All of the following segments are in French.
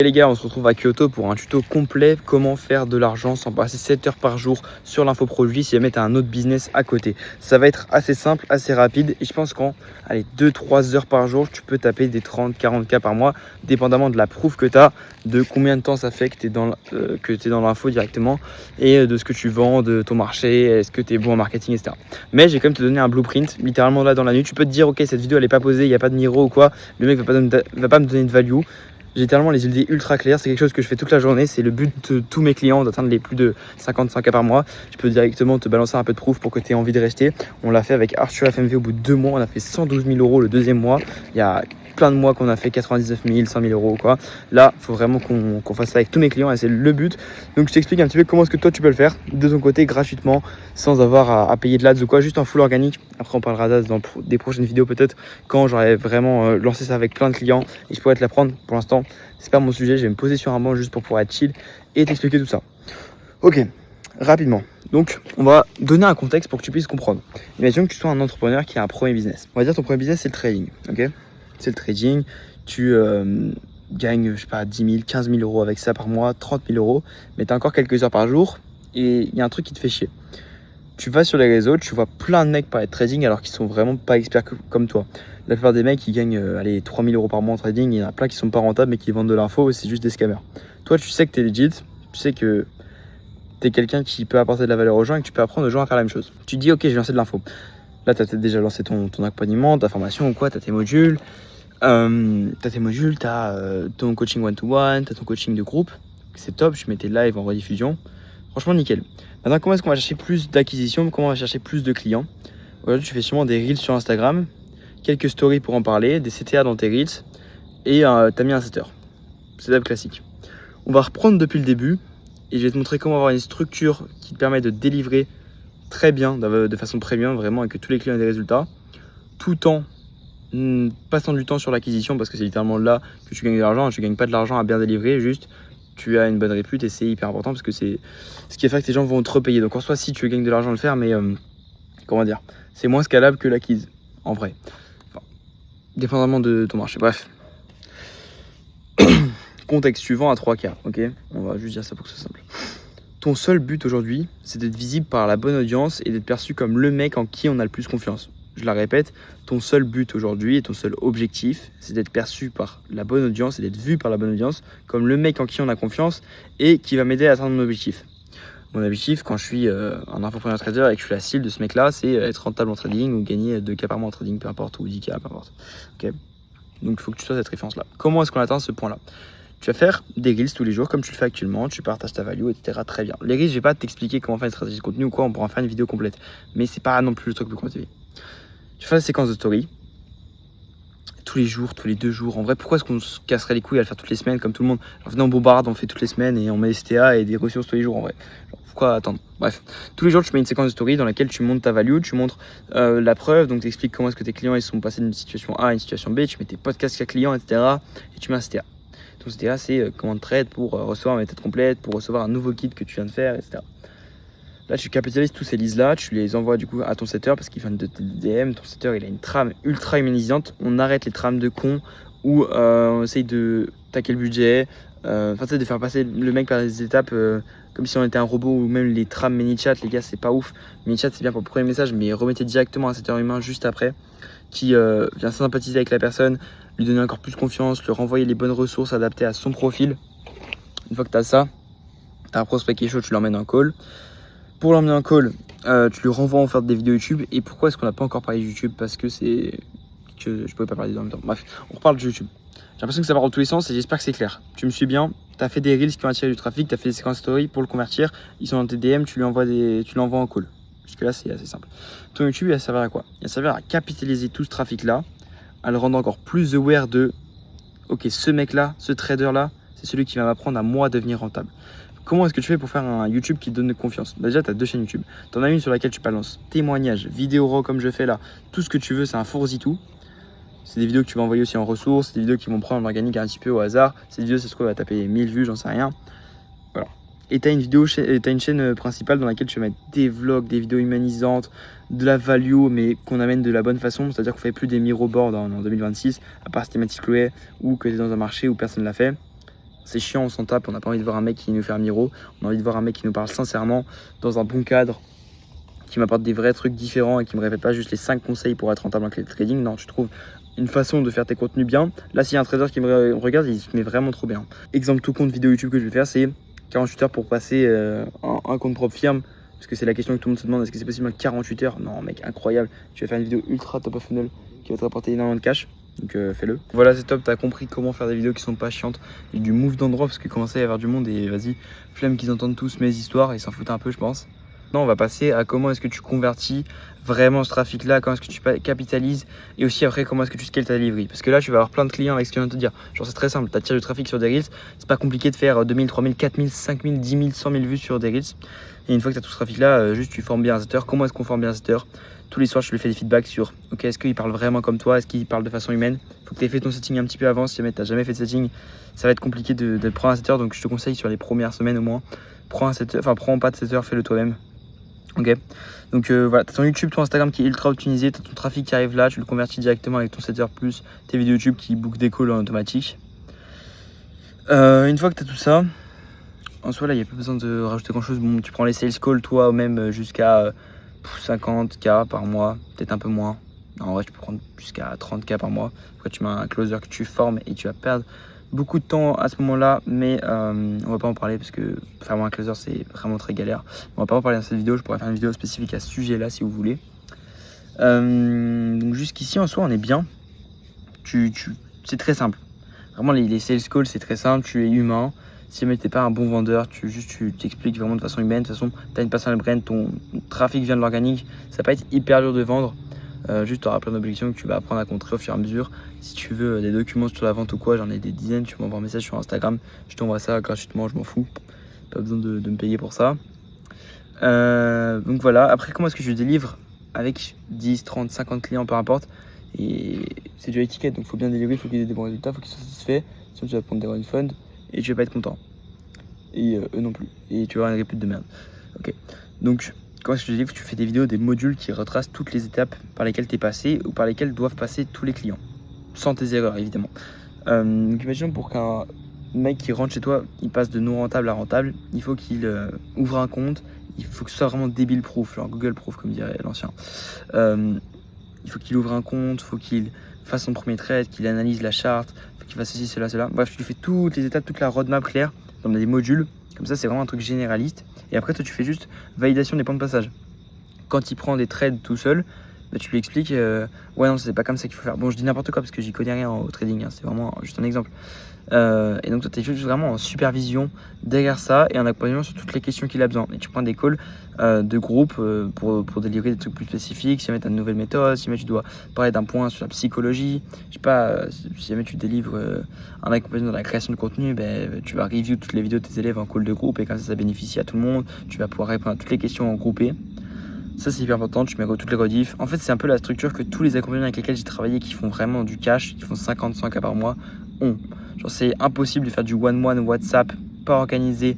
Et les gars, on se retrouve à Kyoto pour un tuto complet comment faire de l'argent sans passer 7 heures par jour sur l'infoproduit si jamais tu as un autre business à côté. Ça va être assez simple, assez rapide et je pense qu'en 2-3 heures par jour, tu peux taper des 30-40K par mois, dépendamment de la proof que tu as, de combien de temps ça fait que tu es dans l'info directement et de ce que tu vends, de ton marché, est-ce que tu es bon en marketing, etc. Mais j'ai quand même te donner un blueprint, littéralement là dans la nuit. Tu peux te dire, ok, cette vidéo elle n'est pas posée, il n'y a pas de Miro ou quoi, le mec va pas me donner de value. J'ai littéralement les idées ultra claires, c'est quelque chose que je fais toute la journée, c'est le but de tous mes clients d'atteindre les plus de 55K par mois. Je peux directement te balancer un peu de proof pour que tu aies envie de rester. On l'a fait avec Arthur FMV au bout de 2 mois, on a fait 112 000 euros le deuxième mois. Il y a plein de mois qu'on a fait 99 000, 100 000 euros quoi. Là, il faut vraiment qu'on fasse ça avec tous mes clients et c'est le but. Donc je t'explique un petit peu comment est-ce que toi tu peux le faire de ton côté gratuitement sans avoir à payer de l'ADS ou quoi, juste en full organique. Après on parlera d'ADS dans des prochaines vidéos peut-être quand j'aurai vraiment lancé ça avec plein de clients et je pourrais te l'apprendre. Pour l'instant, c'est pas mon sujet, je vais me poser sur un banc juste pour pouvoir être chill et t'expliquer tout ça. Ok, rapidement. Donc, on va donner un contexte pour que tu puisses comprendre. Imagine que tu sois un entrepreneur qui a un premier business. On va dire ton premier business, c'est le trading. Ok, c'est le trading. Tu gagnes, je sais pas, 10 000, 15 000 euros avec ça par mois, 30 000 euros. Mais tu as encore quelques heures par jour et il y a un truc qui te fait chier. Tu vas sur les réseaux, tu vois plein de mecs parler de trading alors qu'ils sont vraiment pas experts comme toi. La plupart des mecs qui gagnent 3 000 euros par mois en trading, il y en a plein qui sont pas rentables mais qui vendent de l'info et c'est juste des scammers. Toi, tu sais que tu es legit, tu sais que tu es quelqu'un qui peut apporter de la valeur aux gens et que tu peux apprendre aux gens à faire la même chose. Tu te dis, ok, je vais lancer de l'info. Là, tu as peut-être déjà lancé ton accompagnement, ta formation ou quoi, tu as tes modules. Tu as ton coaching one-to-one, tu as ton coaching de groupe. C'est top, je mets tes lives en rediffusion. Franchement, nickel. Maintenant, comment est-ce qu'on va chercher plus d'acquisition? Comment on va chercher plus de clients? Aujourd'hui, tu fais sûrement des reels sur Instagram, quelques stories pour en parler, des CTA dans tes reels et tu as mis un setter. Setup classique. On va reprendre depuis le début et je vais te montrer comment avoir une structure qui te permet de délivrer très bien, de façon premium vraiment, et que tous les clients aient des résultats, tout en passant du temps sur l'acquisition parce que c'est littéralement là que tu gagnes de l'argent. Tu ne gagnes pas de l'argent à bien délivrer, juste tu as une bonne répute et c'est hyper important parce que c'est ce qui fait que les gens vont te repayer. Donc en soi, si tu gagnes de l'argent à le faire, mais comment dire, c'est moins scalable que l'acquise en vrai. Enfin, dépendamment de ton marché. Bref. Contexte suivant à 3K, ok? On va juste dire ça pour que ce soit simple. Ton seul but aujourd'hui, c'est d'être visible par la bonne audience et d'être perçu comme le mec en qui on a le plus confiance. Je la répète, ton seul but aujourd'hui et ton seul objectif, c'est d'être perçu par la bonne audience et d'être vu par la bonne audience comme le mec en qui on a confiance et qui va m'aider à atteindre mon objectif. Mon objectif, quand je suis un infopreneur trader et que je suis la cible de ce mec-là, c'est être rentable en trading ou gagner 2K par mois en trading, peu importe, ou 10K, peu importe. Okay. Donc il faut que tu sois cette référence-là. Comment est-ce qu'on atteint ce point-là? Tu vas faire des reels tous les jours comme tu le fais actuellement, tu partages ta value, etc. Très bien. Les reels, je vais pas t'expliquer comment faire une stratégie de contenu ou quoi, on pourra en faire une vidéo complète. Mais c'est pas non plus le truc le plus compliqué. Tu fais la séquence de story tous les jours, tous les 2 jours. En vrai, pourquoi est-ce qu'on se casserait les couilles à le faire toutes les semaines comme tout le monde? Alors, venez, on bombarde, on fait toutes les semaines et on met des STA et des ressources tous les jours en vrai. Genre, pourquoi attendre? Bref, tous les jours, tu mets une séquence de story dans laquelle tu montres ta value, tu montres la preuve, donc tu expliques comment est-ce que tes clients ils sont passés d'une situation A à une situation B, tu mets tes podcasts cas clients, etc. Et tu mets un STA. Ton STA, c'est comment trade pour recevoir une méthode complète, pour recevoir un nouveau kit que tu viens de faire, etc. Là, tu capitalises tous ces leads-là, tu les envoies du coup à ton setter parce qu'il vient de te DM. Ton setter, il a une trame ultra humanisante. On arrête les trames de cons où on essaye de taquer le budget, tu sais, de faire passer le mec par des étapes comme si on était un robot, ou même les trames ManyChat, les gars, c'est pas ouf. ManyChat, c'est bien pour le premier message, mais remettez directement un setter humain juste après qui vient sympathiser avec la personne, lui donner encore plus confiance, lui renvoyer les bonnes ressources adaptées à son profil. Une fois que tu as ça, tu as un prospect qui est chaud, tu l'emmènes en call. Pour l'emmener en call, tu lui renvoies en faire des vidéos YouTube. Et pourquoi est-ce qu'on n'a pas encore parlé de YouTube? Parce que c'est que je pouvais pas parler en même temps. Bref, on reparle de YouTube. J'ai l'impression que ça part dans tous les sens et j'espère que c'est clair. Tu me suis bien, tu as fait des reels qui ont attiré du trafic, tu as fait des séquences story pour le convertir. Ils sont dans tes DM, tu l'envoies en call. Jusque là, c'est assez simple. Ton YouTube, il va servir à quoi? Il va servir à capitaliser tout ce trafic-là, à le rendre encore plus aware de ok, ce mec-là, ce trader-là, c'est celui qui va m'apprendre à moi devenir rentable. Comment est-ce que tu fais pour faire un YouTube qui te donne de confiance? Déjà, tu as 2 chaînes YouTube. Tu en as une sur laquelle tu balances témoignages, vidéos raw comme je fais là. Tout ce que tu veux, c'est un fourre-tout. C'est des vidéos que tu vas envoyer aussi en ressources. C'est des vidéos qui vont prendre en organique un petit peu au hasard. Ces vidéos, c'est ce qu'on va taper 1000 vues, j'en sais rien. Voilà. Et tu as une chaîne principale dans laquelle tu vas mettre des vlogs, des vidéos humanisantes, de la value, mais qu'on amène de la bonne façon. C'est-à-dire qu'on ne fait plus des miroboards en 2026, à part si t'es Mathis Chloé ou que tu es dans un marché où personne ne l'a fait. c'est chiant, on s'en tape, on n'a pas envie de voir un mec qui nous fait un miro, on a envie de voir un mec qui nous parle sincèrement, dans un bon cadre, qui m'apporte des vrais trucs différents et qui me répète pas juste les 5 conseils pour être rentable en trading. Non, tu trouves une façon de faire tes contenus bien. Là, s'il y a un trader qui me regarde, il se met vraiment trop bien. Exemple tout compte vidéo YouTube que je vais faire, c'est 48 heures pour passer un compte propre firme. Parce que c'est la question que tout le monde se demande, est-ce que c'est possible en 48 heures? Non mec, incroyable. Tu vas faire une vidéo ultra top of funnel qui va te rapporter énormément de cash. Donc fais-le. Voilà, c'est top, t'as compris comment faire des vidéos qui sont pas chiantes. Et du move d'endroit parce qu'il commençait à y avoir du monde et vas-y, flemme qu'ils entendent tous mes histoires, ils s'en foutent un peu je pense. Maintenant on va passer à comment est-ce que tu convertis vraiment ce trafic là, comment est-ce que tu capitalises et aussi après comment est-ce que tu scales ta delivery. Parce que là tu vas avoir plein de clients avec ce que je viens de te dire. Genre c'est très simple, tu attires du trafic sur des reels, c'est pas compliqué de faire 2000, 3000, 4000, 5000, 10 000, 100 000 vues sur des reels. Et une fois que tu as tout ce trafic là, juste tu formes bien un setter. Comment est-ce qu'on forme bien un setter? Tous les soirs je lui fais des feedbacks sur ok, est-ce qu'il parle vraiment comme toi, est-ce qu'il parle de façon humaine. Faut que tu aies fait ton setting un petit peu avant, si jamais tu n'as jamais fait de setting, ça va être compliqué de prendre un setter, donc je te conseille sur les premières semaines au moins, prends pas de setter, fais-le toi-même. Ok, donc voilà, tu as ton YouTube, ton Instagram qui est ultra optimisé, tu as ton trafic qui arrive là, tu le convertis directement avec ton setter plus tes vidéos YouTube qui book des calls en automatique. Une fois que tu as tout ça, en soi là il n'y a pas besoin de rajouter grand chose. Bon, tu prends les sales calls toi ou même jusqu'à 50K par mois, peut-être un peu moins. En vrai tu peux prendre jusqu'à 30K par mois. Après tu mets un closer que tu formes et tu vas perdre beaucoup de temps à ce moment-là, mais on va pas en parler parce que faire un closer c'est vraiment très galère. On va pas en parler dans cette vidéo, je pourrais faire une vidéo spécifique à ce sujet-là si vous voulez. Donc jusqu'ici en soi on est bien. C'est très simple. Vraiment les sales calls c'est très simple, tu es humain. Si jamais t'es pas un bon vendeur, tu t'expliques vraiment de façon humaine. De toute façon, tu as une personal brand, ton trafic vient de l'organique, ça va pas être hyper dur de vendre. Juste tu auras plein d'objections que tu vas apprendre à contrer au fur et à mesure. Si tu veux des documents sur la vente ou quoi, j'en ai des dizaines, tu m'envoies un message sur Instagram, je t'envoie ça gratuitement, je m'en fous. Pas besoin de me payer pour ça. Donc voilà, après comment est-ce que je délivre avec 10, 30, 50 clients, peu importe. Et c'est du high ticket, donc il faut bien délivrer, il faut qu'il y ait des bons résultats, il faut qu'ils soient satisfaits. Sinon tu vas prendre des refund et tu vas pas être content. Et eux non plus. Et tu vas avoir une répute de merde. Ok. Donc, comment est-ce que je dis? Tu fais des vidéos, des modules qui retracent toutes les étapes par lesquelles tu es passé ou par lesquelles doivent passer tous les clients. Sans tes erreurs, évidemment. Donc, imaginons pour qu'un mec qui rentre chez toi, il passe de non rentable à rentable, il faut qu'il ouvre un compte. Il faut que ce soit vraiment débile proof, genre Google proof, comme dirait l'ancien. Il faut qu'il ouvre un compte, il faut qu'il fasse son premier trade, qu'il analyse la charte, il faut qu'il fasse ceci, cela, cela. Bref, tu lui fais toutes les étapes, toute la roadmap claire dans des modules. Comme ça, c'est vraiment un truc généraliste. Et après, toi, tu fais juste validation des points de passage. Quand il prend des trades tout seul, bah, tu lui expliques ouais, non, c'est pas comme ça qu'il faut faire. Bon, je dis n'importe quoi parce que j'y connais rien au trading, hein, c'est vraiment juste un exemple. Et donc, toi, tu es juste vraiment en supervision derrière ça et en accompagnement sur toutes les questions qu'il a besoin. Et tu prends des calls de groupe pour délivrer des trucs plus spécifiques. Si jamais tu as une nouvelle méthode, si jamais tu dois parler d'un point sur la psychologie, je sais pas, si jamais tu délivres un accompagnement dans la création de contenu, ben, tu vas review toutes les vidéos de tes élèves en call de groupe et comme ça bénéficie à tout le monde. Tu vas pouvoir répondre à toutes les questions en groupé. Ça c'est hyper important, tu mets toutes les rediffs. En fait c'est un peu la structure que tous les accompagnants avec lesquels j'ai travaillé qui font vraiment du cash, qui font 50-100K par mois, ont. Genre c'est impossible de faire du one-one WhatsApp, pas organisé,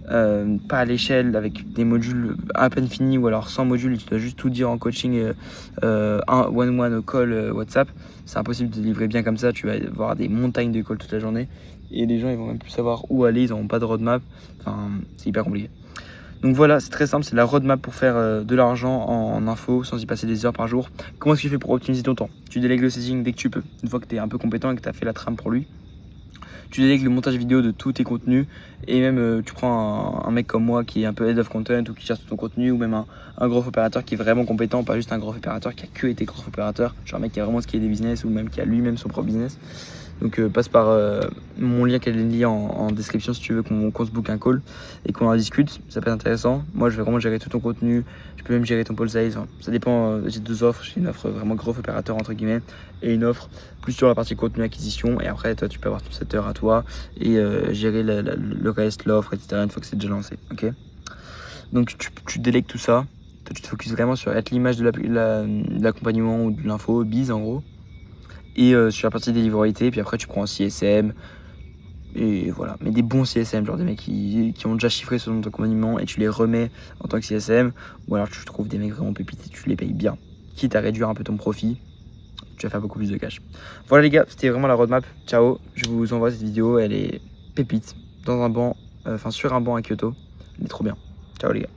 pas à l'échelle, avec des modules à peine finis ou alors sans module, tu dois juste tout dire en coaching, un one-one call WhatsApp. C'est impossible de livrer bien comme ça, tu vas avoir des montagnes de calls toute la journée et les gens ils vont même plus savoir où aller, ils n'auront pas de roadmap, enfin c'est hyper compliqué. Donc voilà, c'est très simple, c'est la roadmap pour faire de l'argent en info sans y passer des heures par jour. Comment est-ce que tu fais pour optimiser ton temps? Tu délègues le setting dès que tu peux. Une fois que tu es un peu compétent et que tu as fait la trame pour lui, tu délègues le montage vidéo de tous tes contenus et même tu prends un mec comme moi qui est un peu head of content ou qui gère tout ton contenu ou même un gros opérateur qui est vraiment compétent, pas juste un gros opérateur qui a que été gros opérateur, genre un mec qui a vraiment ce qui est des business ou même qui a lui-même son propre business. Donc passe par mon lien qui est lié en description si tu veux qu'on se book un call et qu'on en discute, ça peut être intéressant. Moi je vais vraiment gérer tout ton contenu, je peux même gérer ton pole size, enfin, ça dépend, j'ai deux offres, j'ai une offre vraiment gros opérateur entre guillemets et une offre plus sur la partie contenu acquisition et après toi tu peux avoir ton setter à toi et gérer le reste, l'offre, etc. une fois que c'est déjà lancé, ok. Donc tu délègues tout ça, toi tu te focuses vraiment sur être l'image de l'accompagnement ou de l'info, bise en gros. Et sur la partie délivrabilité, puis après tu prends un CSM et voilà, mais des bons CSM, genre des mecs qui ont déjà chiffré selon ton accompagnement et tu les remets en tant que CSM, ou alors tu trouves des mecs vraiment pépites et tu les payes bien, quitte à réduire un peu ton profit, tu vas faire beaucoup plus de cash. Voilà les gars, c'était vraiment la roadmap. Ciao, je vous envoie cette vidéo, elle est pépite dans un banc, sur un banc à Kyoto. Il est trop bien. Ciao les gars.